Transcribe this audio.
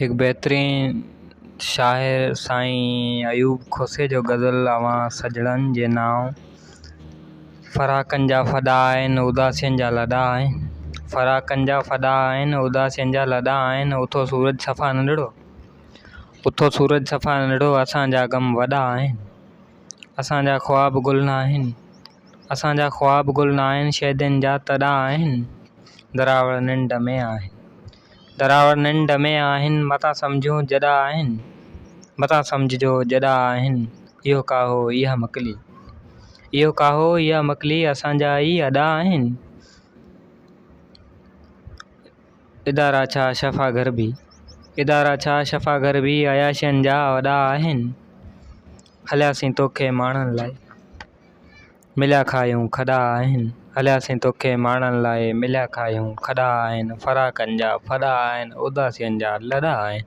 एक बेहतरीन शाइर साईं एयूब खोसे जो गज़ल अवां सजड़नि जे नाव। फराकनि जा फॾा आहिनि, उदासियुनि जा लॾा आहिनि। फराकनि जा फॾा आहिनि, उदासियुनि जा लॾा आहिनि। उथो सूरज सफ़ा नंढड़ो, उथो सूरज सफ़ा नंढड़ो। असांजा ग़म वॾा आहिनि, असांजा ख़्वाब गुल न आहिनि, असांजा ख़्वाब गुल न आहिनि। शैदनि जा तॾा आहिनि, दरावड़ निंड में आहिनि, दरावड़ निंड में आहिनि। मता सम्झूं जॾा आहिनि, मता सम्झिजो जॾा आहिनि। इहो काहो इहा मकली, इहो काहो इहा मकली, असांजा ई अॾा आहिनि। इदारा छा शफ़ा घर बि, इदारा छा शफ़ा घर बि, अयाशियुनि जा वॾा आहिनि। हलियासीं तोखे माणनि लाइ, मिलिया खायूं खॾा आहिनि। हलियासीं तोखे माणनि लाइ, मिलिया खायूं खॾा आहिनि। फराकनि जा फॾा आहिनि, उदासियुनि जा लॾा आहिनि।